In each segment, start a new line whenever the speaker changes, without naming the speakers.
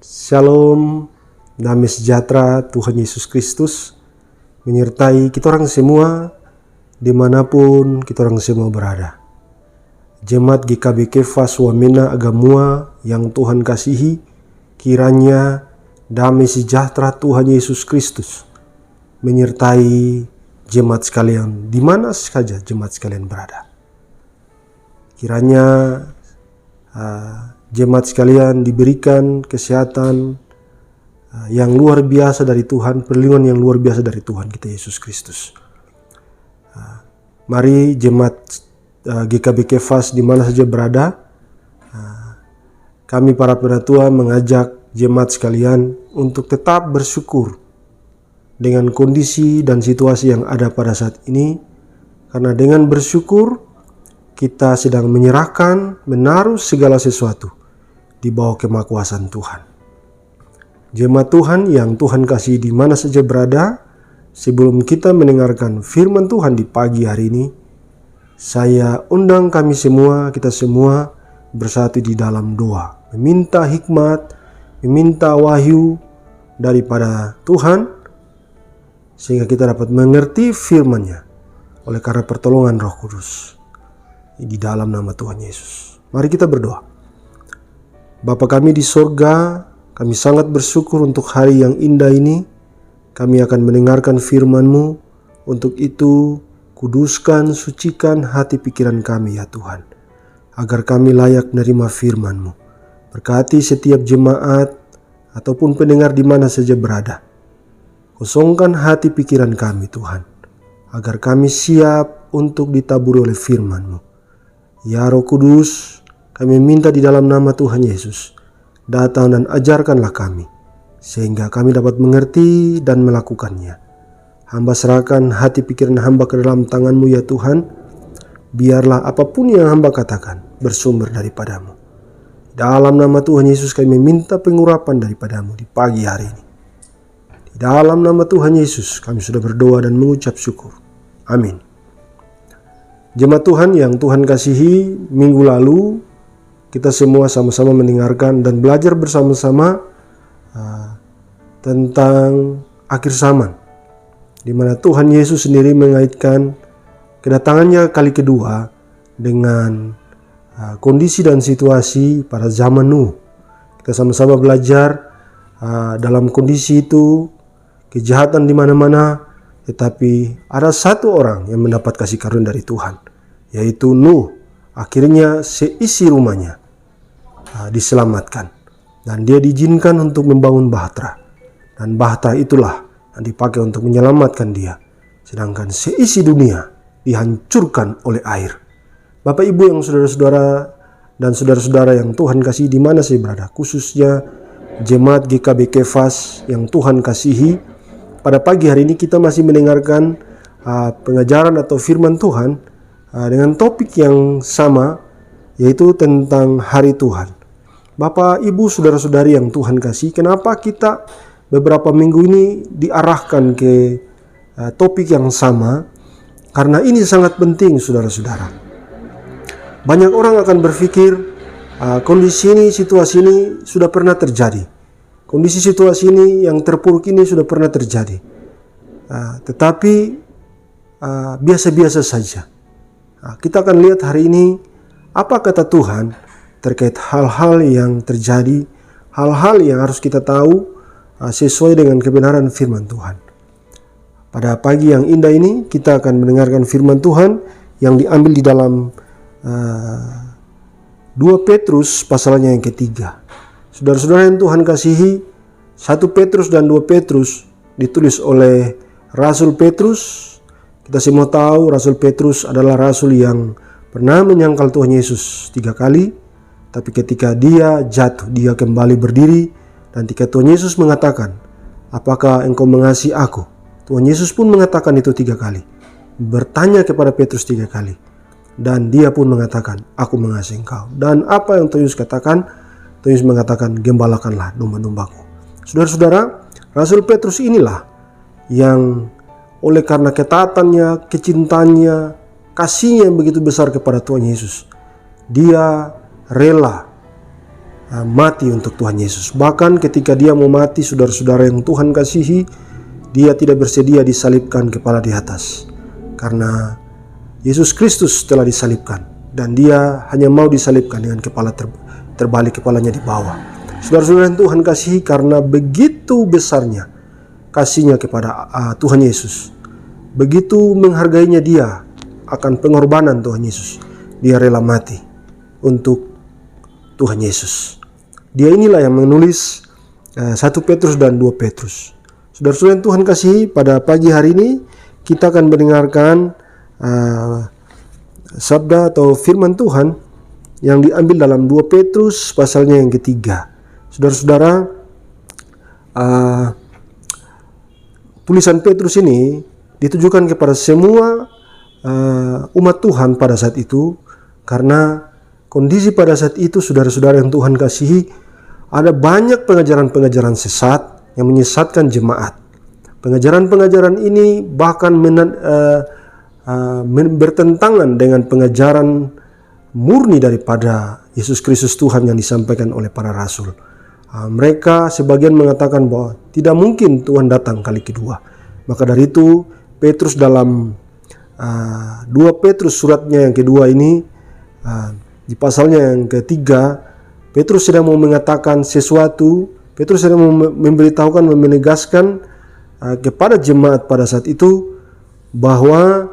Shalom, damai sejahtera Tuhan Yesus Kristus menyertai kita orang semua dimanapun kita orang semua berada. Jemaat GKB Kefas Wamena Agamua yang Tuhan kasihi, kiranya damai sejahtera Tuhan Yesus Kristus menyertai jemaat sekalian di mana saja jemaat sekalian berada. Kiranya jemaat sekalian diberikan kesehatan yang luar biasa dari Tuhan, perlindungan yang luar biasa dari Tuhan kita Yesus Kristus. Mari jemaat GKB Kefas di mana saja berada, kami para penatua mengajak jemaat sekalian untuk tetap bersyukur dengan kondisi dan situasi yang ada pada saat ini, karena dengan bersyukur kita sedang menyerahkan, menaruh segala sesuatu di bawah kemahakuasaan Tuhan. Jemaat Tuhan yang Tuhan kasih di mana saja berada, sebelum kita mendengarkan firman Tuhan di pagi hari ini, saya undang kami semua, kita semua bersatu di dalam doa, meminta hikmat, meminta wahyu daripada Tuhan, sehingga kita dapat mengerti firman-Nya oleh karena pertolongan Roh Kudus. Di dalam nama Tuhan Yesus, mari kita berdoa. Bapa kami di sorga, kami sangat bersyukur untuk hari yang indah ini. Kami akan mendengarkan firman-Mu. Untuk itu, kuduskan, sucikan hati pikiran kami ya Tuhan, agar kami layak menerima firman-Mu. Berkati setiap jemaat ataupun pendengar di mana saja berada. Kosongkan hati pikiran kami Tuhan, agar kami siap untuk ditaburi oleh firman-Mu. Ya Roh Kudus, kami minta di dalam nama Tuhan Yesus, datang dan ajarkanlah kami, sehingga kami dapat mengerti dan melakukannya. Hamba serahkan hati pikiran hamba ke dalam tangan-Mu ya Tuhan. Biarlah apapun yang hamba katakan bersumber daripada-Mu. Dalam nama Tuhan Yesus kami minta pengurapan daripada-Mu di pagi hari ini. Di dalam nama Tuhan Yesus kami sudah berdoa dan mengucap syukur. Amin. Jemaat Tuhan yang Tuhan kasihi, minggu lalu kita semua sama-sama mendengarkan dan belajar bersama-sama tentang akhir zaman, di mana Tuhan Yesus sendiri mengaitkan kedatangannya kali kedua dengan kondisi dan situasi pada zaman Nuh. Kita sama-sama belajar dalam kondisi itu kejahatan di mana-mana, tetapi ada satu orang yang mendapat kasih karunia dari Tuhan, yaitu Nuh. Akhirnya seisi rumahnya diselamatkan dan dia diizinkan untuk membangun bahtera, dan bahtera itulah yang dipakai untuk menyelamatkan dia, sedangkan seisi dunia dihancurkan oleh air. Bapak Ibu yang saudara-saudara dan saudara-saudara yang Tuhan kasih di mana saya berada, khususnya jemaat GKB Kefas yang Tuhan kasihi, pada pagi hari ini kita masih mendengarkan pengajaran atau firman Tuhan dengan topik yang sama, yaitu tentang hari Tuhan. Bapak, Ibu, saudara-saudari yang Tuhan kasih, kenapa kita beberapa minggu ini diarahkan ke topik yang sama? Karena ini sangat penting, saudara-saudara. Banyak orang akan berpikir kondisi ini, situasi ini sudah pernah terjadi. Kondisi situasi ini yang terpuruk ini sudah pernah terjadi. Tetapi biasa-biasa saja. Kita akan lihat hari ini apa kata Tuhan terkait hal-hal yang terjadi, hal-hal yang harus kita tahu sesuai dengan kebenaran firman Tuhan. Pada pagi yang indah ini kita akan mendengarkan firman Tuhan yang diambil di dalam 2 Petrus pasalnya yang ketiga. Saudara-saudara yang Tuhan kasihi, 1 Petrus dan 2 Petrus ditulis oleh Rasul Petrus. Kita semua tahu Rasul Petrus adalah rasul yang pernah menyangkal Tuhan Yesus 3 kali. Tapi ketika dia jatuh, dia kembali berdiri. Dan ketika Tuhan Yesus mengatakan, apakah engkau mengasihi aku? Tuhan Yesus pun mengatakan itu 3 kali. Bertanya kepada Petrus 3 kali. Dan dia pun mengatakan, aku mengasihi engkau. Dan apa yang Tuhan Yesus katakan? Tuhan Yesus mengatakan, gembalakanlah domba-dombaku. Saudara-saudara, Rasul Petrus inilah yang oleh karena ketaatannya, kecintaannya, kasihnya yang begitu besar kepada Tuhan Yesus, dia rela mati untuk Tuhan Yesus. Bahkan ketika dia mau mati, saudara-saudara yang Tuhan kasihi, dia tidak bersedia disalibkan kepala di atas, karena Yesus Kristus telah disalibkan dan dia hanya mau disalibkan dengan kepala terbalik, kepalanya di bawah. Saudara-saudara yang Tuhan kasihi, karena begitu besarnya kasihnya kepada Tuhan Yesus, begitu menghargainya dia akan pengorbanan Tuhan Yesus, dia rela mati untuk Tuhan Yesus. Dia inilah yang menulis 1 Petrus dan 2 Petrus. Saudara-saudara yang Tuhan kasihi, pada pagi hari ini kita akan mendengarkan sabda atau firman Tuhan yang diambil dalam 2 Petrus pasalnya yang ketiga. Saudara-saudara, tulisan Petrus ini ditujukan kepada semua umat Tuhan pada saat itu, karena kondisi pada saat itu, saudara-saudara yang Tuhan kasihi, ada banyak pengajaran-pengajaran sesat yang menyesatkan jemaat. Pengajaran-pengajaran ini bahkan bertentangan dengan pengajaran murni daripada Yesus Kristus Tuhan yang disampaikan oleh para rasul. Mereka sebagian mengatakan bahwa tidak mungkin Tuhan datang kali kedua. Maka dari itu Petrus dalam 2 Petrus suratnya yang kedua ini, di pasalnya yang ketiga, Petrus sedang mau mengatakan sesuatu. Petrus sedang memberitahukan, menegaskan kepada jemaat pada saat itu bahwa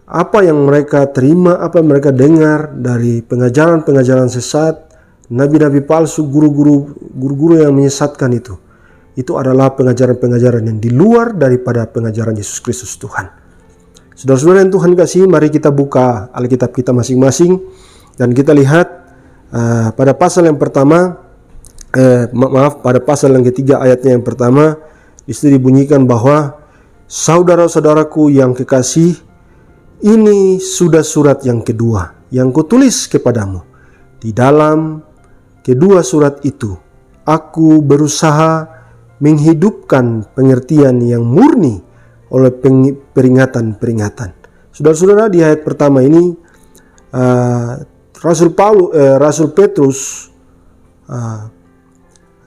apa yang mereka terima, apa yang mereka dengar dari pengajaran-pengajaran sesat, nabi-nabi palsu, guru-guru yang menyesatkan itu adalah pengajaran-pengajaran yang di luar daripada pengajaran Yesus Kristus Tuhan. Saudara-saudara yang Tuhan kasihi, mari kita buka Alkitab kita masing-masing dan kita lihat pada pasal yang pertama, pada pasal yang ketiga ayatnya yang pertama, disitu dibunyikan bahwa saudara-saudaraku yang kekasih, ini sudah surat yang kedua yang kutulis kepadamu. Di dalam kedua surat itu, aku berusaha menghidupkan pengertian yang murni oleh peringatan-peringatan. Saudara-saudara, di ayat pertama ini Rasul Petrus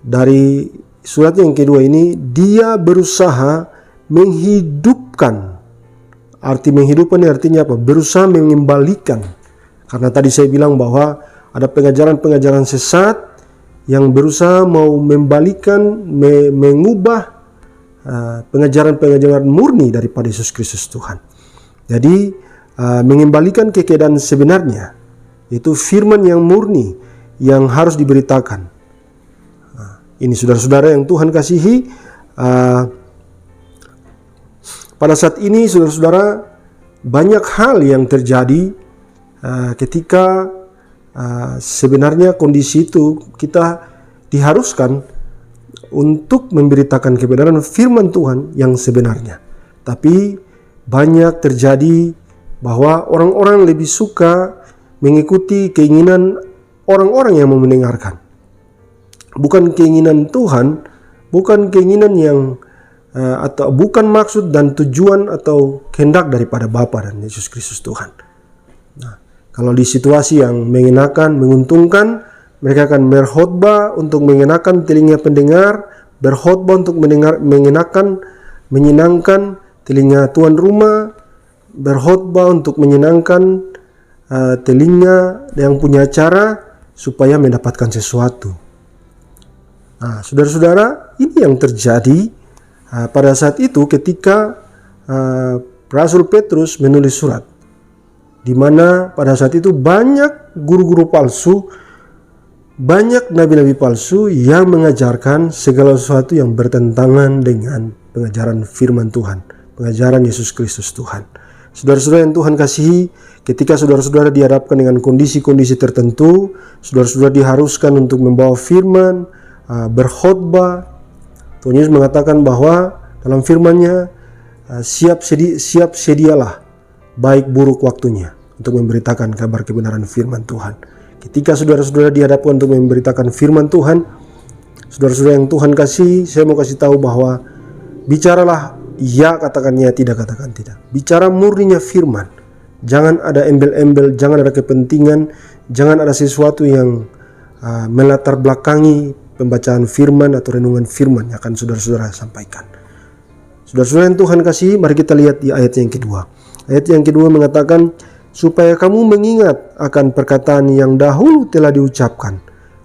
dari surat yang kedua ini, dia berusaha menghidupkan. Arti menghidupkan ini artinya apa? Berusaha mengembalikan. Karena tadi saya bilang bahwa ada pengajaran-pengajaran sesat yang berusaha mau mengubah pengajaran-pengajaran murni daripada Yesus Kristus Tuhan. Jadi mengembalikan ke keadaan sebenarnya, itu firman yang murni yang harus diberitakan. Ini saudara-saudara yang Tuhan kasihi, pada saat ini saudara-saudara, banyak hal yang terjadi ketika sebenarnya kondisi itu kita diharuskan untuk memberitakan kebenaran firman Tuhan yang sebenarnya. Tapi banyak terjadi bahwa orang-orang lebih suka mengikuti keinginan orang-orang yang mau mendengarkan. Bukan keinginan Tuhan, bukan keinginan yang atau bukan maksud dan tujuan atau kehendak daripada Bapa dan Yesus Kristus Tuhan. Nah, kalau di situasi yang mengenakan, menguntungkan, mereka akan berkhotbah untuk mengenakan telinga pendengar, berkhotbah untuk menyenangkan telinga tuan rumah, berkhotbah untuk menyenangkan telinga yang punya acara supaya mendapatkan sesuatu. Nah, saudara-saudara, ini yang terjadi pada saat itu ketika Rasul Petrus menulis surat, di mana pada saat itu banyak guru-guru palsu, banyak nabi-nabi palsu yang mengajarkan segala sesuatu yang bertentangan dengan pengajaran firman Tuhan, pengajaran Yesus Kristus Tuhan. Saudara-saudara yang Tuhan kasihi, ketika saudara-saudara dihadapkan dengan kondisi-kondisi tertentu, saudara-saudara diharuskan untuk membawa firman, berkhotbah. Tuhan Yesus mengatakan bahwa dalam firman-Nya, siap sedialah baik buruk waktunya untuk memberitakan kabar kebenaran firman Tuhan. Ketika saudara-saudara dihadapkan untuk memberitakan firman Tuhan, saudara-saudara yang Tuhan kasih, saya mau kasih tahu bahwa bicaralah ya, katakan ya, tidak katakan tidak. Bicara murninya firman. Jangan ada embel-embel, jangan ada kepentingan, jangan ada sesuatu yang melatar belakangi pembacaan firman atau renungan firman yang akan saudara-saudara sampaikan. Saudara-saudara yang Tuhan kasih, mari kita lihat di ayat yang kedua. Ayat yang kedua mengatakan, supaya kamu mengingat akan perkataan yang dahulu telah diucapkan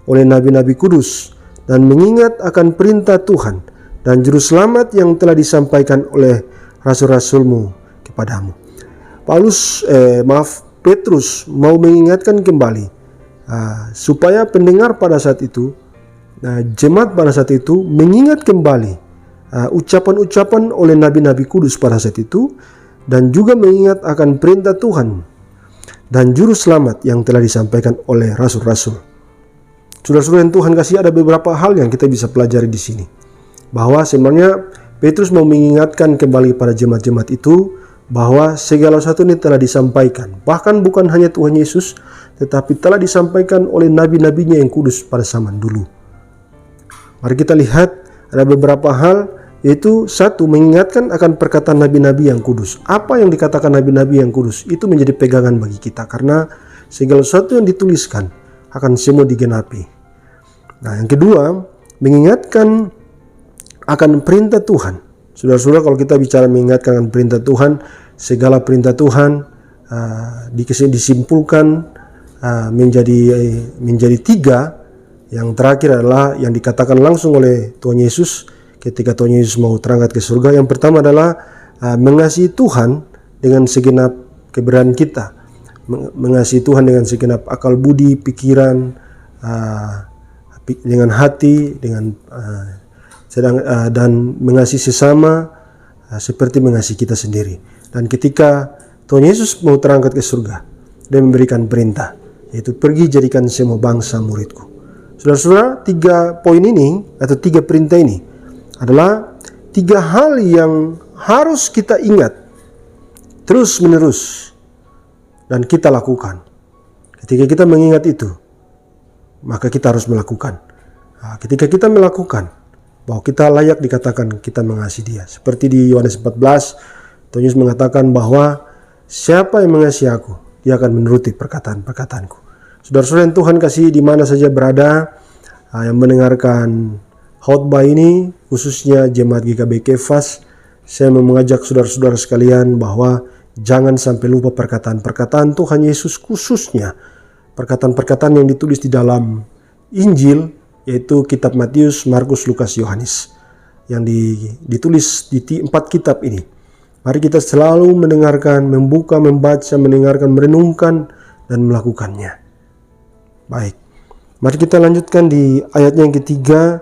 oleh nabi-nabi kudus, dan mengingat akan perintah Tuhan dan juru selamat yang telah disampaikan oleh rasul-rasulmu kepadamu. Petrus mau mengingatkan kembali supaya pendengar pada saat itu, jemaat pada saat itu mengingat kembali ucapan-ucapan oleh nabi-nabi kudus pada saat itu, dan juga mengingat akan perintah Tuhan dan juru selamat yang telah disampaikan oleh rasul-rasul. Saudara-saudara yang Tuhan kasih, ada beberapa hal yang kita bisa pelajari di sini, bahwa sebenarnya Petrus mau mengingatkan kembali pada jemaat-jemaat itu bahwa segala sesuatu ini telah disampaikan, bahkan bukan hanya Tuhan Yesus, tetapi telah disampaikan oleh nabi-nabinya yang kudus pada zaman dulu. Mari kita lihat ada beberapa hal, yaitu satu, mengingatkan akan perkataan nabi-nabi yang kudus. Apa yang dikatakan nabi-nabi yang kudus itu menjadi pegangan bagi kita, karena segala sesuatu yang dituliskan akan semua digenapi. Nah, yang kedua, mengingatkan akan perintah Tuhan. Saudara-saudara, kalau kita bicara mengingatkan akan perintah Tuhan, segala perintah Tuhan disimpulkan menjadi tiga. Yang terakhir adalah yang dikatakan langsung oleh Tuhan Yesus ketika Tuhan Yesus mau terangkat ke surga. Yang pertama adalah mengasihi Tuhan dengan segenap keberanian kita, mengasihi Tuhan dengan segenap akal budi, pikiran, dengan hati, dan mengasihi sesama seperti mengasihi kita sendiri. Dan ketika Tuhan Yesus mau terangkat ke surga, Dia memberikan perintah, yaitu pergi jadikan semua bangsa muridku. Saudara-saudara, 3 poin ini atau 3 perintah ini adalah 3 hal yang harus kita ingat terus menerus dan kita lakukan. Ketika kita mengingat itu, maka kita harus melakukan. Ketika kita melakukan, bahwa kita layak dikatakan kita mengasihi Dia. Seperti di Yohanes 14, Tuhan Yesus mengatakan bahwa siapa yang mengasihi aku, dia akan menuruti perkataan-perkataanku. Saudara-saudara yang Tuhan kasih, di mana saja berada yang mendengarkan khotbah ini, khususnya jemaat GKB Kefas, saya mau mengajak saudara-saudara sekalian bahwa jangan sampai lupa perkataan-perkataan Tuhan Yesus, khususnya perkataan-perkataan yang ditulis di dalam Injil, yaitu kitab Matius, Markus, Lukas, Yohanes, yang ditulis di 4 kitab ini. Mari kita selalu mendengarkan, membuka, membaca, mendengarkan, merenungkan, dan melakukannya. Baik, mari kita lanjutkan di ayatnya yang ketiga.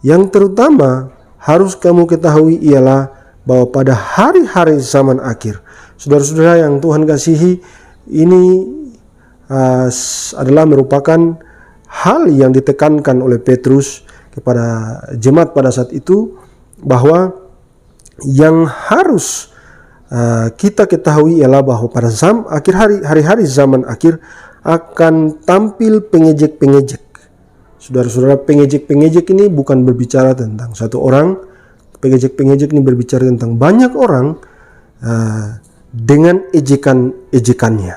Yang terutama harus kamu ketahui ialah bahwa pada hari-hari zaman akhir, saudara-saudara yang Tuhan kasihi, ini adalah merupakan hal yang ditekankan oleh Petrus kepada jemaat pada saat itu, bahwa yang harus kita ketahui ialah bahwa pada akhir hari-hari zaman akhir akan tampil pengejek-pengejek. Saudara-saudara, pengejek-pengejek ini bukan berbicara tentang satu orang. Pengejek-pengejek ini berbicara tentang banyak orang dengan ejekan-ejekannya,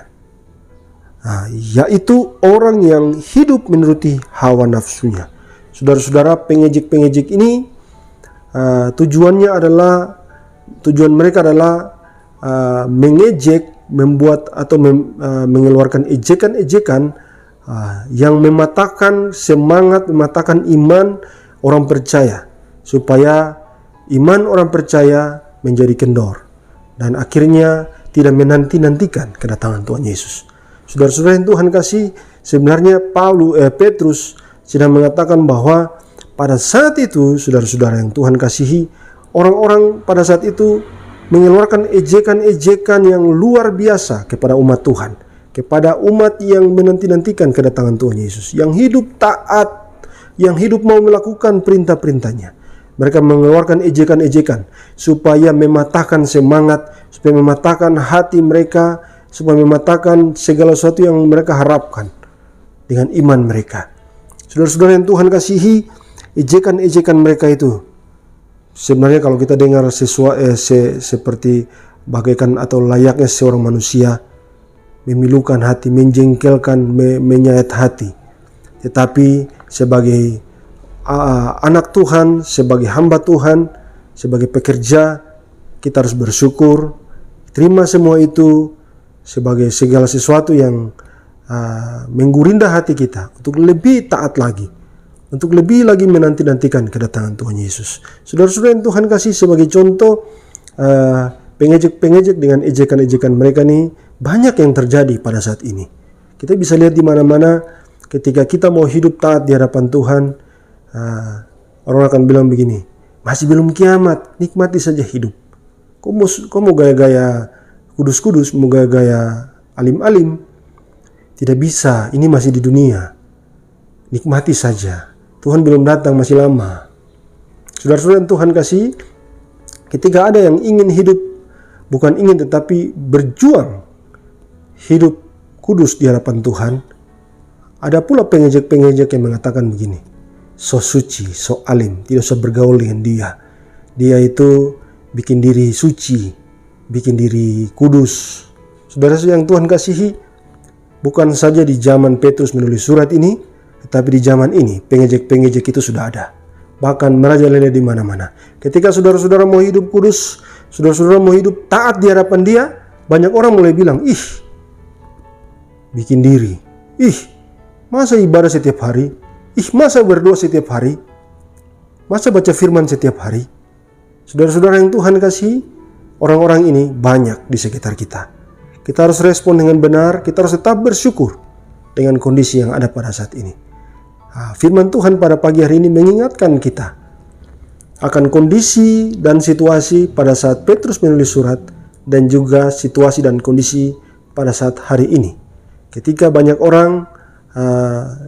yaitu orang yang hidup menuruti hawa nafsunya. Saudara-saudara, pengejek-pengejek ini tujuan mereka adalah mengejek, membuat atau mengeluarkan ejekan-ejekan yang mematahkan semangat, mematahkan iman orang percaya, supaya iman orang percaya menjadi kendor dan akhirnya tidak menanti-nantikan kedatangan Tuhan Yesus. Saudara-saudara yang Tuhan kasih, sebenarnya Petrus sedang mengatakan bahwa pada saat itu, saudara-saudara yang Tuhan kasihi, orang-orang pada saat itu mengeluarkan ejekan-ejekan yang luar biasa kepada umat Tuhan, kepada umat yang menanti-nantikan kedatangan Tuhan Yesus, yang hidup taat, yang hidup mau melakukan perintah-perintahnya. Mereka mengeluarkan ejekan-ejekan supaya mematahkan semangat, supaya mematahkan hati mereka, supaya mematahkan segala sesuatu yang mereka harapkan dengan iman mereka. Saudara-saudara yang Tuhan kasihi, ejekan-ejekan mereka itu sebenarnya kalau kita dengar seperti bagaikan atau layaknya seorang manusia, memilukan hati, menjengkelkan, menyayat hati. Tetapi sebagai anak Tuhan, sebagai hamba Tuhan, sebagai pekerja, kita harus bersyukur, terima semua itu sebagai segala sesuatu yang menggurindah hati kita untuk lebih taat lagi, untuk lebih lagi menanti-nantikan kedatangan Tuhan Yesus. Saudara-saudara yang Tuhan kasih, sebagai contoh, pengejek-pengejek dengan ejekan-ejekan mereka nih banyak yang terjadi pada saat ini. Kita bisa lihat di mana-mana ketika kita mau hidup taat di hadapan Tuhan, orang akan bilang begini, masih belum kiamat, nikmati saja hidup. Kau mau gaya-gaya kudus-kudus, mau gaya-gaya alim-alim? Tidak bisa, ini masih di dunia. Nikmati saja. Tuhan belum datang, masih lama. Saudara-saudara yang Tuhan kasih, ketika ada yang ingin hidup, bukan ingin tetapi berjuang hidup kudus di hadapan Tuhan, ada pula pengejek-pengejek yang mengatakan begini, so suci, so alim, tidak usah bergaul dengan dia. Dia itu bikin diri suci, bikin diri kudus. Saudara-saudara yang Tuhan kasihi, bukan saja di zaman Petrus menulis surat ini, tetapi di zaman ini pengejek-pengejek itu sudah ada. Bahkan merajalela di mana-mana. Ketika saudara-saudara mau hidup kudus, saudara-saudara mau hidup taat di hadapan dia, banyak orang mulai bilang, ih, bikin diri. Ih, masa ibadah setiap hari? Ih, masa berdoa setiap hari? Masa baca firman setiap hari? Saudara-saudara yang Tuhan kasih, orang-orang ini banyak di sekitar kita. Kita harus respon dengan benar, kita harus tetap bersyukur dengan kondisi yang ada pada saat ini. Firman Tuhan pada pagi hari ini mengingatkan kita akan kondisi dan situasi pada saat Petrus menulis surat, dan juga situasi dan kondisi pada saat hari ini. Ketika banyak orang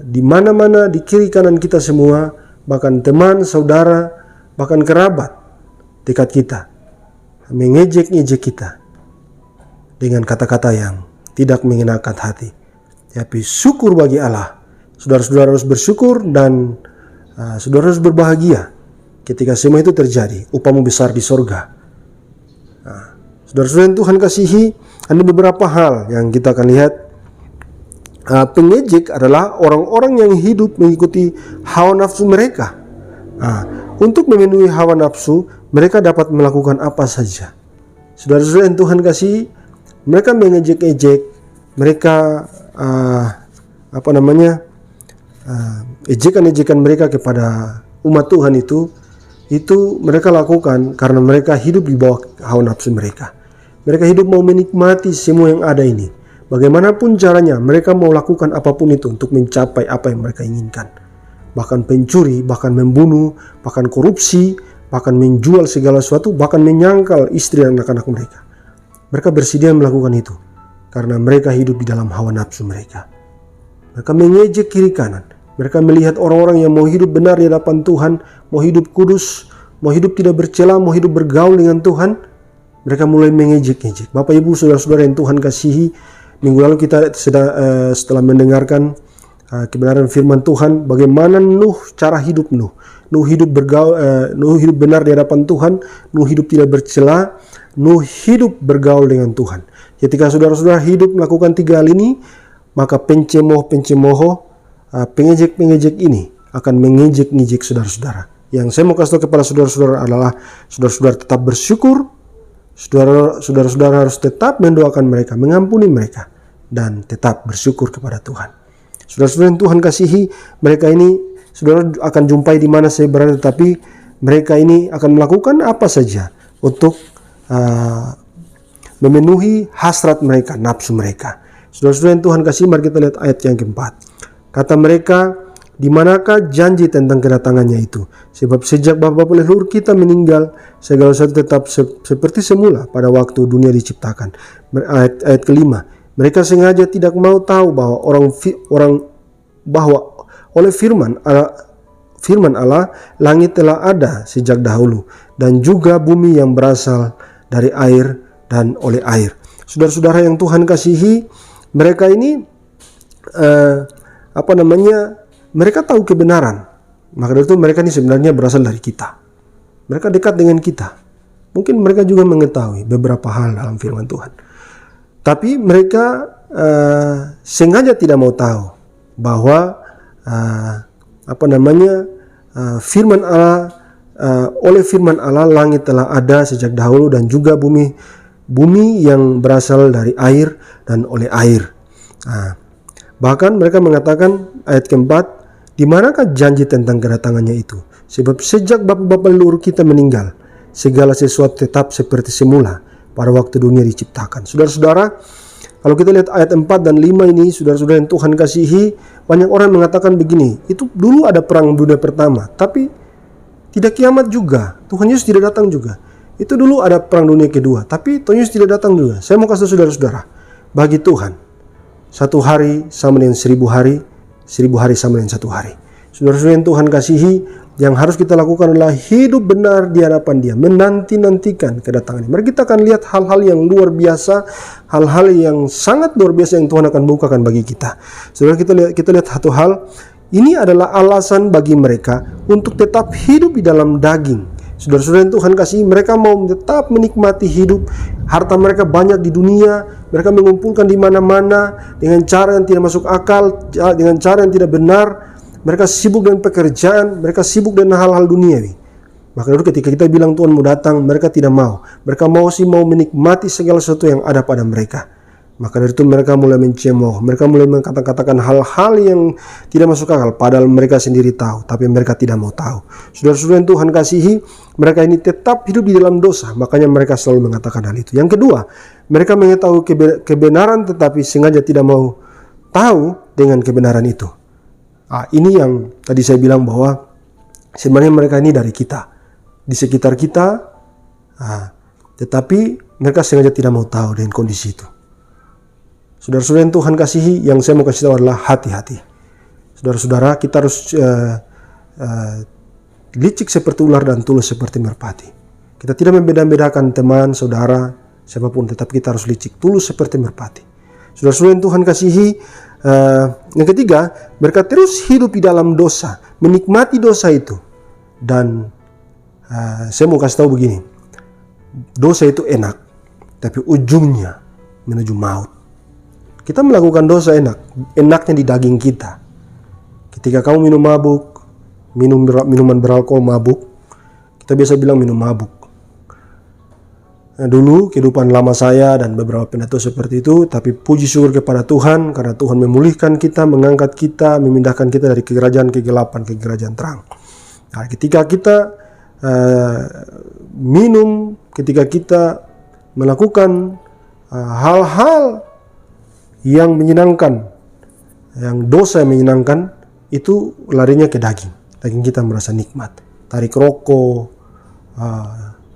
di mana-mana, di kiri kanan kita semua, bahkan teman, saudara, bahkan kerabat dekat kita, mengejek-ngejek kita dengan kata-kata yang tidak mengenakan hati. Tapi syukur bagi Allah. Saudara-saudara harus bersyukur dan saudara harus berbahagia ketika semua itu terjadi. Upamu besar di sorga. Saudara-saudara yang Tuhan kasihi, ada beberapa hal yang kita akan lihat. Pengejek adalah orang-orang yang hidup mengikuti hawa nafsu mereka. Untuk memenuhi hawa nafsu, mereka dapat melakukan apa saja. Saudara-saudara yang Tuhan kasih, mereka mengejek-ejek, mereka ejekan-ejekan mereka kepada umat Tuhan itu mereka lakukan karena mereka hidup di bawah hawa nafsu mereka. Mereka hidup mau menikmati semua yang ada ini. Bagaimanapun caranya, mereka mau lakukan apapun itu untuk mencapai apa yang mereka inginkan. Bahkan pencuri, bahkan membunuh, bahkan korupsi, bahkan menjual segala sesuatu, bahkan menyangkal istri dan anak-anak mereka. Mereka bersedia melakukan itu karena mereka hidup di dalam hawa nafsu mereka. Mereka mengejek kiri kanan. Mereka melihat orang-orang yang mau hidup benar di hadapan Tuhan, mau hidup kudus, mau hidup tidak bercela, mau hidup bergaul dengan Tuhan. Mereka mulai mengejek-ngejek. Bapak, Ibu, saudara-saudara yang Tuhan kasihi, minggu lalu kita setelah mendengarkan kebenaran firman Tuhan, bagaimana Nuh, cara hidup Nuh. Nuh hidup bergaul, Nuh hidup benar di hadapan Tuhan, Nuh hidup tidak bercela, Nuh hidup bergaul dengan Tuhan. Ketika saudara-saudara hidup melakukan 3 hal ini, maka pencemooh, pengejek-pengejek ini akan mengejek-ngejek saudara-saudara. Yang saya mau kasih tahu kepada saudara-saudara adalah, saudara-saudara tetap bersyukur, saudara-saudara harus tetap mendoakan mereka, mengampuni mereka, dan tetap bersyukur kepada Tuhan. Saudara-saudara yang Tuhan kasihi, mereka ini saudara akan jumpai di mana saya berada, tetapi mereka ini akan melakukan apa saja untuk memenuhi hasrat mereka, nafsu mereka. Saudara-saudara yang Tuhan kasih, mari kita lihat ayat yang keempat. Kata mereka, di manakah janji tentang kedatangannya itu? Sebab sejak bapa-bapa leluhur kita meninggal, segala sesuatu tetap seperti semula pada waktu dunia diciptakan. Ayat kelima, mereka sengaja tidak mau tahu bahwa oleh firman Allah, langit telah ada sejak dahulu, dan juga bumi yang berasal dari air dan oleh air. Saudara-saudara yang Tuhan kasihi, mereka ini mereka tahu kebenaran. Maka dari itu mereka ini sebenarnya berasal dari kita. Mereka dekat dengan kita. Mungkin mereka juga mengetahui beberapa hal dalam firman Tuhan. Tapi mereka sengaja tidak mau tahu bahwa firman Allah, oleh firman Allah langit telah ada sejak dahulu dan juga bumi yang berasal dari air dan oleh air. Bahkan mereka mengatakan ayat keempat, di manakah janji tentang kedatangannya itu? Sebab sejak bapa-bapa leluhur kita meninggal, segala sesuatu tetap seperti semula pada waktu dunia diciptakan. Saudara-saudara, kalau kita lihat ayat 4 dan 5 ini, saudara-saudara yang Tuhan kasihi, banyak orang mengatakan begini, itu dulu ada perang dunia pertama, tapi tidak kiamat juga. Tuhan Yesus tidak datang juga. Itu dulu ada perang dunia kedua, tapi Tuhan Yesus tidak datang juga. Saya mau kasih saudara-saudara, bagi Tuhan, 1 hari sama dengan 1000 hari, 1000 hari sama dengan 1 hari. Saudara-saudara yang Tuhan kasihi, yang harus kita lakukan adalah hidup benar di hadapan Dia, menanti-nantikan kedatangannya. Mari kita akan lihat hal-hal yang luar biasa, hal-hal yang sangat luar biasa yang Tuhan akan bukakan bagi kita. Saudara, kita lihat satu hal. Ini adalah alasan bagi mereka untuk tetap hidup di dalam daging. Saudara-saudara yang Tuhan kasih, mereka mau tetap menikmati hidup. Harta mereka banyak di dunia, mereka mengumpulkan di mana-mana dengan cara yang tidak masuk akal, dengan cara yang tidak benar. Mereka sibuk dengan pekerjaan, mereka sibuk dengan hal-hal duniawi. Maka dulu ketika kita bilang Tuhan mau datang, mereka tidak mau. Mereka mau menikmati segala sesuatu yang ada pada mereka. Maka dari itu mereka mulai mencemooh, mereka mulai mengatakan hal-hal yang tidak masuk akal, padahal mereka sendiri tahu, tapi mereka tidak mau tahu. Saudara-saudara yang Tuhan kasihi, mereka ini tetap hidup di dalam dosa, makanya mereka selalu mengatakan hal itu. Yang kedua, mereka mengetahui kebenaran tetapi sengaja tidak mau tahu dengan kebenaran itu. Ini yang tadi saya bilang bahwa sebenarnya mereka ini dari kita, di sekitar kita, tetapi mereka sengaja tidak mau tahu dengan kondisi itu. Saudara-saudara yang Tuhan kasihi, yang saya mau kasih tahu adalah hati-hati. Saudara-saudara, kita harus licik seperti ular dan tulus seperti merpati. Kita tidak membeda-bedakan teman, saudara, siapapun, tetapi kita harus licik, tulus seperti merpati. Saudara-saudara yang Tuhan kasihi, yang ketiga, mereka terus hidup di dalam dosa, menikmati dosa itu. Dan saya mau kasih tahu begini, dosa itu enak, tapi ujungnya menuju maut. Kita melakukan dosa enaknya di daging kita. Ketika kamu minum mabuk, minuman beralkohol mabuk, kita biasa bilang minum mabuk. Dulu kehidupan lama saya dan beberapa pendeta seperti itu, tapi puji syukur kepada Tuhan karena Tuhan memulihkan kita, mengangkat kita, memindahkan kita dari kerajaan kegelapan ke kerajaan terang. Nah, ketika kita minum, ketika kita melakukan hal-hal yang menyenangkan, yang dosa yang menyenangkan, itu larinya ke daging. Daging kita merasa nikmat. Tarik rokok,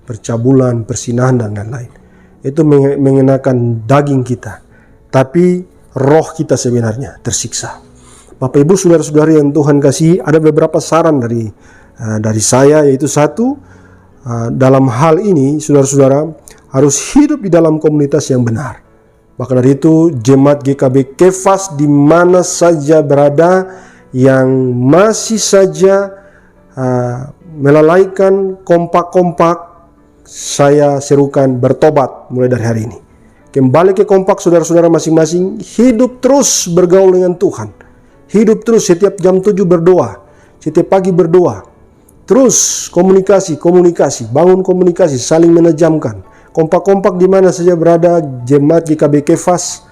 percabulan, persinahan dan lain-lain. Itu mengenakan daging kita. Tapi roh kita sebenarnya tersiksa. Bapak Ibu saudara-saudari yang Tuhan kasih, ada beberapa saran dari saya, yaitu satu, dalam hal ini saudara-saudara harus hidup di dalam komunitas yang benar. Maka dari itu jemaat GKB Kefas di mana saja berada yang masih saja melalaikan kompak-kompak, saya serukan bertobat mulai dari hari ini. Kembali ke kompak saudara-saudara masing-masing, hidup terus bergaul dengan Tuhan. Hidup terus setiap jam 7 berdoa, setiap pagi berdoa. Terus komunikasi, bangun komunikasi, saling menajamkan. Kompak-kompak di mana saja berada jemaat GKB Kefas,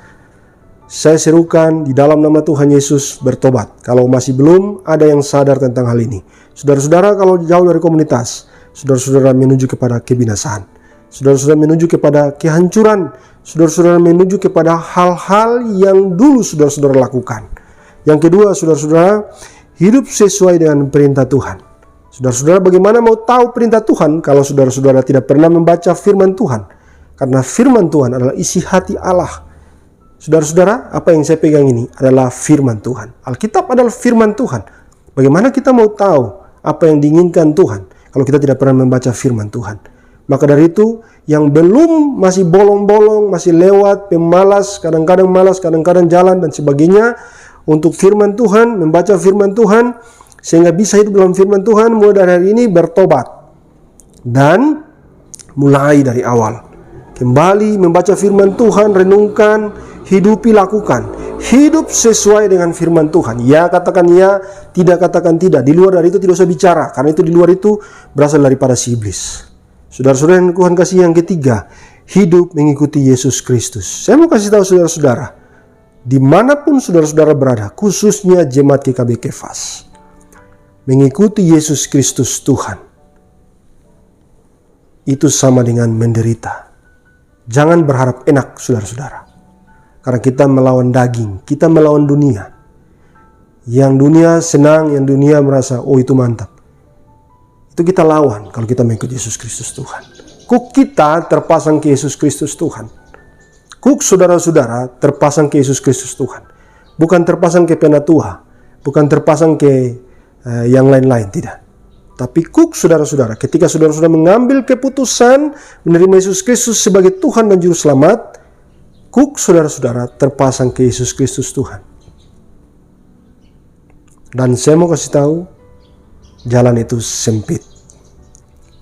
saya serukan di dalam nama Tuhan Yesus bertobat. Kalau masih belum ada yang sadar tentang hal ini, saudara-saudara kalau jauh dari komunitas, saudara-saudara menuju kepada kebinasaan, saudara-saudara menuju kepada kehancuran, saudara-saudara menuju kepada hal-hal yang dulu saudara-saudara lakukan. Yang kedua, saudara-saudara hidup sesuai dengan perintah Tuhan. Saudara-saudara, bagaimana mau tahu perintah Tuhan kalau saudara-saudara tidak pernah membaca firman Tuhan? Karena firman Tuhan adalah isi hati Allah. Saudara-saudara, apa yang saya pegang ini adalah firman Tuhan. Alkitab adalah firman Tuhan. Bagaimana kita mau tahu apa yang diinginkan Tuhan kalau kita tidak pernah membaca firman Tuhan? Maka dari itu, yang belum masih bolong-bolong, masih lewat, pemalas, kadang-kadang malas, kadang-kadang jalan dan sebagainya, untuk firman Tuhan, membaca firman Tuhan, sehingga bisa hidup dalam firman Tuhan, mulai dari hari ini bertobat. Dan mulai dari awal. Kembali membaca firman Tuhan, renungkan, hidupi, lakukan. Hidup sesuai dengan firman Tuhan. Ya katakan ya, tidak katakan tidak. Di luar dari itu tidak usah bicara, karena itu di luar itu berasal daripada si iblis. Saudara-saudara yang Tuhan kasih, yang ketiga, hidup mengikuti Yesus Kristus. Saya mau kasih tahu saudara-saudara, dimanapun saudara-saudara berada, khususnya jemaat GKB Kefas, mengikuti Yesus Kristus Tuhan itu sama dengan menderita. Jangan berharap enak, saudara-saudara. Karena kita melawan daging, kita melawan dunia. Yang dunia senang, yang dunia merasa, oh itu mantap. Itu kita lawan kalau kita mengikuti Yesus Kristus Tuhan. Kuk kita terpasang ke Yesus Kristus Tuhan. Kuk saudara-saudara terpasang ke Yesus Kristus Tuhan. Bukan terpasang ke penatua, bukan terpasang ke yang lain-lain, tidak. Tapi kuk saudara-saudara, ketika saudara-saudara mengambil keputusan menerima Yesus Kristus sebagai Tuhan dan Juru Selamat, kuk saudara-saudara terpasang ke Yesus Kristus Tuhan. Dan saya mau kasih tahu, jalan itu sempit.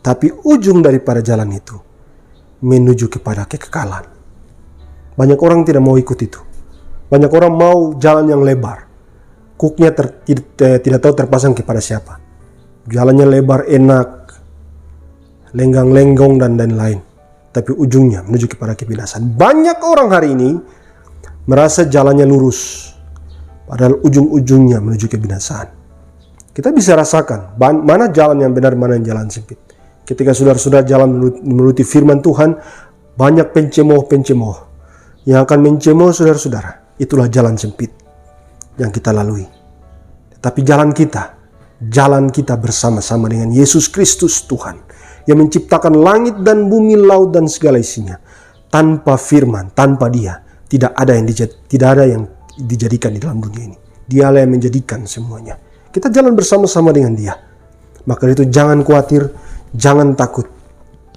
Tapi ujung daripada jalan itu menuju kepada kekekalan. Banyak orang tidak mau ikut itu. Banyak orang mau jalan yang lebar. Kuknya tidak tahu terpasang kepada siapa. Jalannya lebar, enak, lenggang-lenggong dan lain-lain. Tapi ujungnya menuju kepada kebinasan. Banyak orang hari ini merasa jalannya lurus, padahal ujung-ujungnya menuju kebinasaan. Kita bisa rasakan mana jalan yang benar, mana yang jalan sempit. Ketika saudara-saudara jalan menuruti firman Tuhan, banyak pencemooh-pencemooh yang akan mencemooh saudara-saudara. Itulah jalan sempit yang kita lalui. Tapi jalan kita bersama-sama dengan Yesus Kristus Tuhan yang menciptakan langit dan bumi, laut dan segala isinya. Tanpa firman, tanpa Dia, tidak ada yang dijadikan di dalam dunia ini. Dialah yang menjadikan semuanya. Kita jalan bersama-sama dengan Dia. Maka itu jangan khawatir, jangan takut,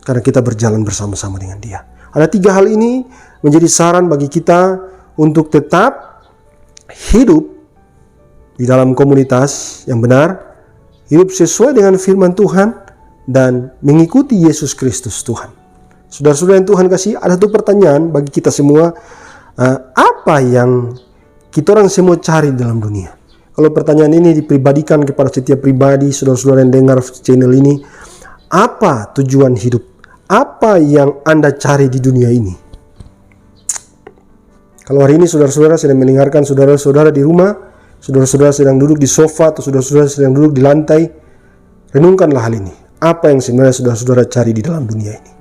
karena kita berjalan bersama-sama dengan Dia. Ada 3 hal ini menjadi saran bagi kita untuk tetap hidup di dalam komunitas yang benar, hidup sesuai dengan firman Tuhan, dan mengikuti Yesus Kristus Tuhan. Saudara-saudara yang Tuhan kasih, ada 1 pertanyaan bagi kita semua. Apa yang kita orang semua cari dalam dunia? Kalau pertanyaan ini dipribadikan kepada setiap pribadi, saudara-saudara yang dengar channel ini, apa tujuan hidup? Apa yang Anda cari di dunia ini? Kalau hari ini saudara-saudara sedang mendengarkan saudara-saudara di rumah, saudara-saudara sedang duduk di sofa, atau saudara-saudara sedang duduk di lantai, renungkanlah hal ini. Apa yang sebenarnya saudara-saudara cari di dalam dunia ini?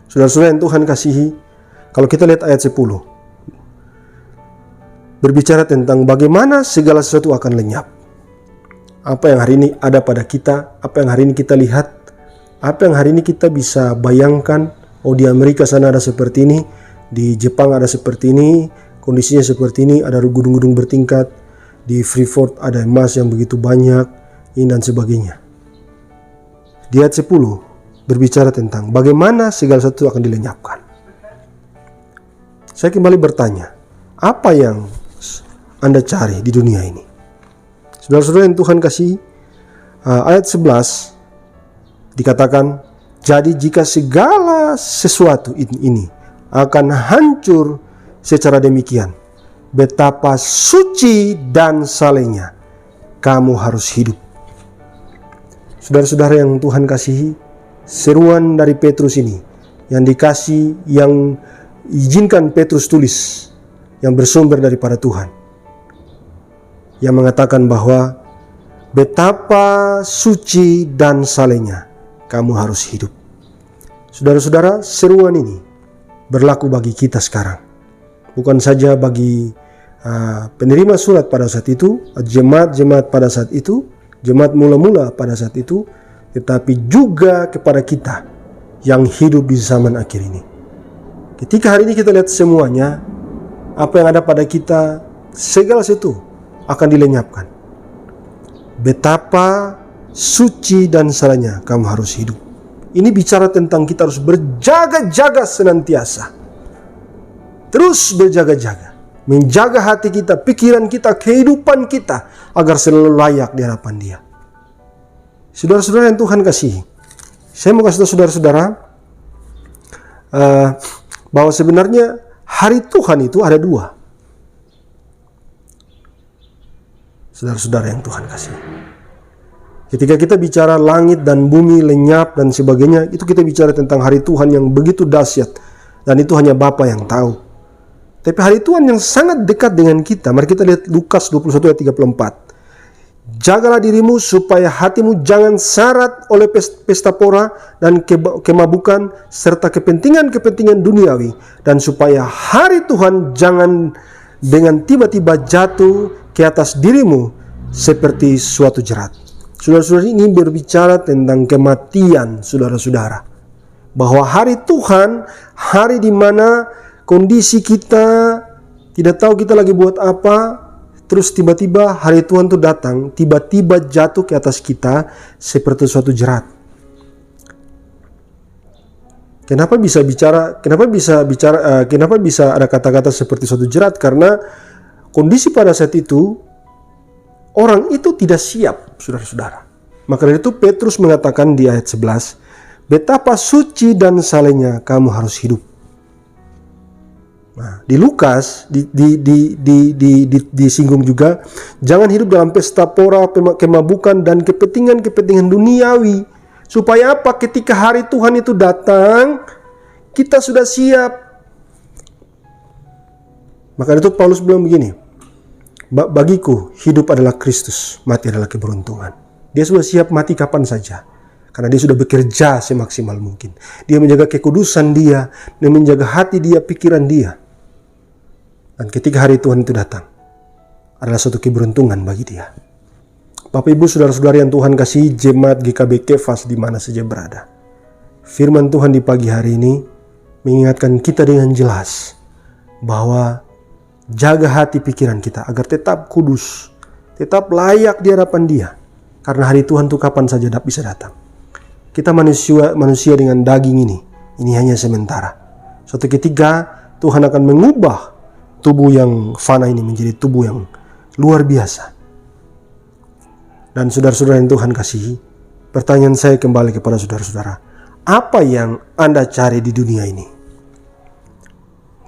Saudara-saudara yang Tuhan kasihi, kalau kita lihat ayat 10, berbicara tentang bagaimana segala sesuatu akan lenyap. Apa yang hari ini ada pada kita, apa yang hari ini kita lihat, apa yang hari ini kita bisa bayangkan. Oh, di Amerika sana ada seperti ini, di Jepang ada seperti ini, kondisinya seperti ini, ada gunung-gunung bertingkat, di Freeport ada emas yang begitu banyak, ini dan sebagainya. Di ayat 10 berbicara tentang bagaimana segala sesuatu akan dilenyapkan. Saya kembali bertanya, apa yang Anda cari di dunia ini? Saudara-saudara yang Tuhan kasih, ayat 11 dikatakan, jadi jika segala sesuatu ini akan hancur secara demikian, betapa suci dan salehnya kamu harus hidup. Saudara-saudara yang Tuhan kasihi, seruan dari Petrus ini yang dikasih, yang izinkan Petrus tulis, yang bersumber daripada Tuhan, yang mengatakan bahwa betapa suci dan salehnya kamu harus hidup. Saudara-saudara, seruan ini berlaku bagi kita sekarang. Bukan saja bagi penerima surat pada saat itu, jemaat-jemaat pada saat itu, jemaat mula-mula pada saat itu, tetapi juga kepada kita yang hidup di zaman akhir ini. Ketika hari ini kita lihat semuanya, apa yang ada pada kita, segala sesuatu akan dilenyapkan. Betapa suci dan salehnya kamu harus hidup. Ini bicara tentang kita harus berjaga-jaga senantiasa. Terus berjaga-jaga, menjaga hati kita, pikiran kita, kehidupan kita, agar selalu layak di hadapan Dia. Saudara-saudara yang Tuhan kasihi, saya mau kasih tahu saudara-saudara bahwa sebenarnya hari Tuhan itu ada dua. Saudara-saudara yang Tuhan kasihi, ketika kita bicara langit dan bumi lenyap dan sebagainya, itu kita bicara tentang hari Tuhan yang begitu dahsyat, dan itu hanya Bapa yang tahu. Tapi hari Tuhan yang sangat dekat dengan kita, mari kita lihat Lukas 21 ayat 34. Jagalah dirimu supaya hatimu jangan syarat oleh pesta pora dan kemabukan serta kepentingan-kepentingan duniawi, dan supaya hari Tuhan jangan dengan tiba-tiba jatuh ke atas dirimu seperti suatu jerat. Saudara-saudara, ini berbicara tentang kematian saudara-saudara. Bahwa hari Tuhan, hari di mana kondisi kita tidak tahu kita lagi buat apa, terus tiba-tiba hari Tuhan itu datang, tiba-tiba jatuh ke atas kita seperti suatu jerat. Kenapa bisa ada kata-kata seperti suatu jerat? Karena kondisi pada saat itu orang itu tidak siap, saudara-saudara. Maka dari itu Petrus mengatakan di ayat 11, betapa suci dan salehnya kamu harus hidup. Nah, di Lukas disinggung juga, jangan hidup dalam pesta pora, kemabukan dan kepentingan-kepentingan duniawi. Supaya apa? Ketika hari Tuhan itu datang, kita sudah siap. Maka itu Paulus bilang begini, bagiku hidup adalah Kristus, mati adalah keberuntungan. Dia sudah siap mati kapan saja, karena dia sudah bekerja semaksimal mungkin. Dia menjaga kekudusan dia, dan menjaga hati dia, pikiran dia. Dan ketika hari Tuhan itu datang, adalah suatu keberuntungan bagi dia. Bapak Ibu saudara-saudara yang Tuhan kasih, jemaat GKB Kefas di mana saja berada, firman Tuhan di pagi hari ini mengingatkan kita dengan jelas bahwa jaga hati pikiran kita agar tetap kudus, tetap layak di hadapan Dia. Karena hari Tuhan itu kapan saja bisa datang. Kita manusia dengan daging ini hanya sementara. Suatu ketika Tuhan akan mengubah tubuh yang fana ini menjadi tubuh yang luar biasa. Dan saudara-saudara yang Tuhan kasihi, pertanyaan saya kembali kepada saudara-saudara, apa yang Anda cari di dunia ini?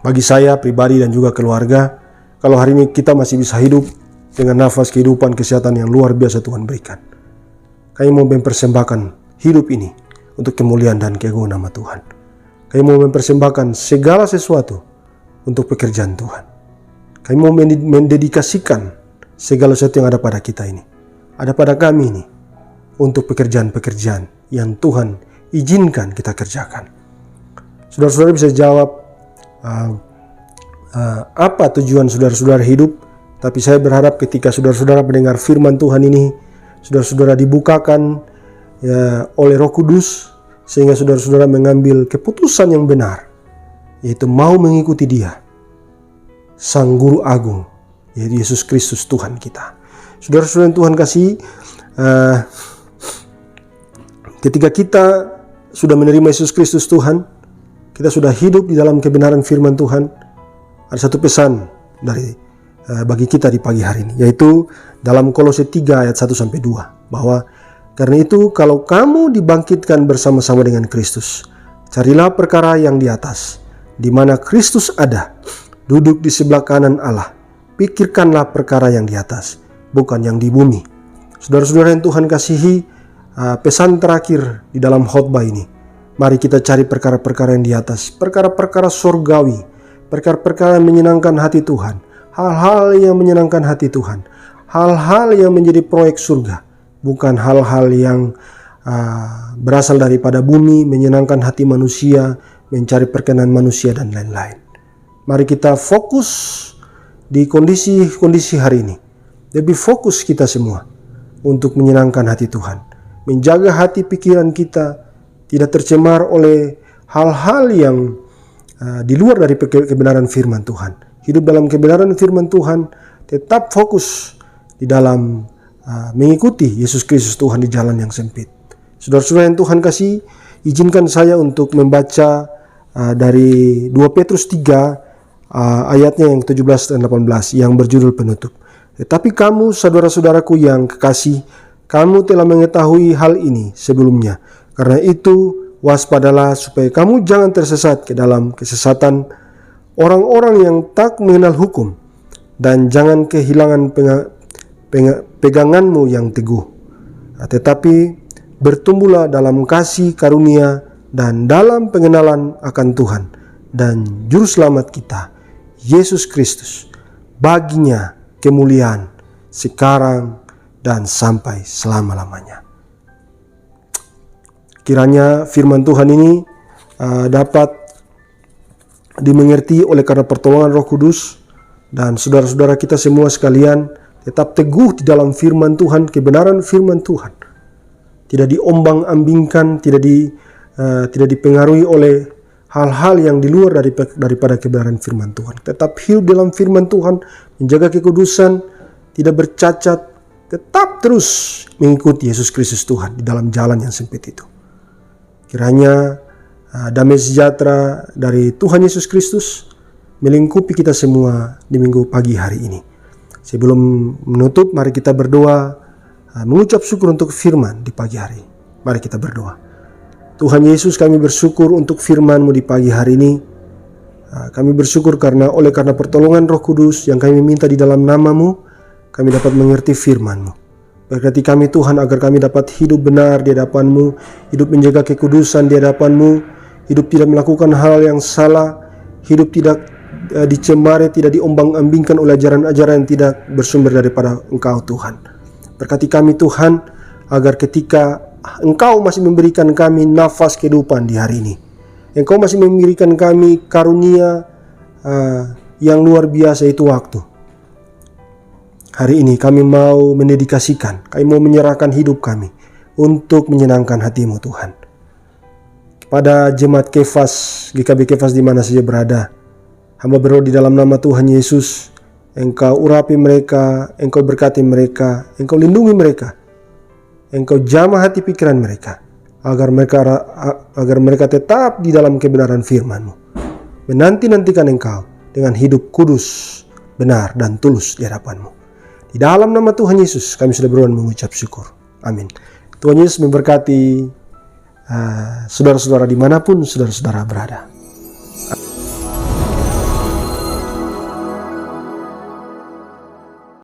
Bagi saya pribadi dan juga keluarga, kalau hari ini kita masih bisa hidup dengan nafas kehidupan, kesehatan yang luar biasa Tuhan berikan, kami mau mempersembahkan hidup ini untuk kemuliaan dan keagungan nama Tuhan. Kami mau mempersembahkan segala sesuatu untuk pekerjaan Tuhan. Kami mau mendedikasikan segala sesuatu yang ada pada kita ini, ada pada kami ini, untuk pekerjaan-pekerjaan yang Tuhan izinkan kita kerjakan. Saudara-saudara bisa jawab apa tujuan saudara-saudara hidup, tapi saya berharap ketika saudara-saudara mendengar firman Tuhan ini, saudara-saudara dibukakan oleh Roh Kudus, sehingga saudara-saudara mengambil keputusan yang benar, yaitu mau mengikuti Dia, Sang Guru Agung, yaitu Yesus Kristus Tuhan kita. Saudara-saudara yang Tuhan kasih, ketika kita sudah menerima Yesus Kristus Tuhan, kita sudah hidup di dalam kebenaran firman Tuhan, ada satu pesan bagi kita di pagi hari ini, yaitu dalam Kolose 3 ayat 1-2, bahwa karena itu kalau kamu dibangkitkan bersama-sama dengan Kristus, carilah perkara yang di atas, di mana Kristus ada, duduk di sebelah kanan Allah. Pikirkanlah perkara yang di atas, bukan yang di bumi. Saudara-saudara yang Tuhan kasihi, pesan terakhir di dalam khotbah ini, mari kita cari perkara-perkara yang di atas, perkara-perkara surgawi, perkara-perkara yang menyenangkan hati Tuhan, hal-hal yang menyenangkan hati Tuhan, hal-hal yang menjadi proyek surga, bukan hal-hal yang berasal daripada bumi, menyenangkan hati manusia, mencari perkenan manusia dan lain-lain. Mari kita fokus di kondisi hari ini. Lebih fokus kita semua untuk menyenangkan hati Tuhan, menjaga hati pikiran kita tidak tercemar oleh hal-hal yang di luar dari kebenaran firman Tuhan. Hidup dalam kebenaran firman Tuhan, tetap fokus di dalam mengikuti Yesus Kristus Tuhan di jalan yang sempit. Saudara-saudara yang Tuhan kasih, izinkan saya untuk membaca dari 2 Petrus 3 ayatnya yang 17 dan 18 yang berjudul penutup. Tetapi kamu saudara-saudaraku yang kekasih, Kamu telah mengetahui hal ini sebelumnya. Karena itu, waspadalah supaya kamu jangan tersesat ke dalam kesesatan orang-orang yang tak mengenal hukum, dan jangan kehilangan peganganmu yang teguh. Tetapi bertumbuhlah dalam kasih karunia dan dalam pengenalan akan Tuhan dan Juru Selamat kita, Yesus Kristus. Baginya kemuliaan sekarang dan sampai selama-lamanya. Kiranya firman Tuhan ini dapat dimengerti oleh karena pertolongan Roh Kudus, dan saudara-saudara kita semua sekalian tetap teguh di dalam firman Tuhan, kebenaran firman Tuhan. Tidak diombang-ambingkan, tidak dipengaruhi oleh hal-hal yang di luar daripada kebenaran firman Tuhan. Tetap hidup dalam firman Tuhan, menjaga kekudusan, tidak bercacat, tetap terus mengikuti Yesus Kristus Tuhan di dalam jalan yang sempit itu. Kiranya damai sejahtera dari Tuhan Yesus Kristus melingkupi kita semua di minggu pagi hari ini. Sebelum menutup, mari kita berdoa, mengucap syukur untuk firman di pagi hari. Mari kita berdoa. Tuhan Yesus, kami bersyukur untuk firman-Mu di pagi hari ini. Kami bersyukur karena pertolongan Roh Kudus yang kami minta di dalam nama-Mu, kami dapat mengerti firman-Mu. Berkati kami Tuhan agar kami dapat hidup benar di hadapan-Mu, hidup menjaga kekudusan di hadapan-Mu, hidup tidak melakukan hal yang salah, hidup tidak dicemari, tidak diombang-ambingkan oleh ajaran-ajaran yang tidak bersumber daripada Engkau Tuhan. Berkati kami Tuhan, agar ketika Engkau masih memberikan kami nafas kehidupan di hari ini, Engkau masih memberikan kami karunia yang luar biasa, itu waktu. Hari ini kami mau mendedikasikan, kami mau menyerahkan hidup kami untuk menyenangkan hati-Mu Tuhan. Kepada jemaat Kefas, GKB Kefas di mana saja berada, hamba berdoa di dalam nama Tuhan Yesus, Engkau urapi mereka, Engkau berkati mereka, Engkau lindungi mereka, Engkau jamah hati pikiran mereka, agar mereka tetap di dalam kebenaran firman-Mu, menanti-nantikan Engkau dengan hidup kudus, benar dan tulus di hadapan-Mu. Di dalam nama Tuhan Yesus kami sudah berdoa mengucap syukur. Amin. Tuhan Yesus memberkati saudara-saudara dimanapun saudara-saudara berada.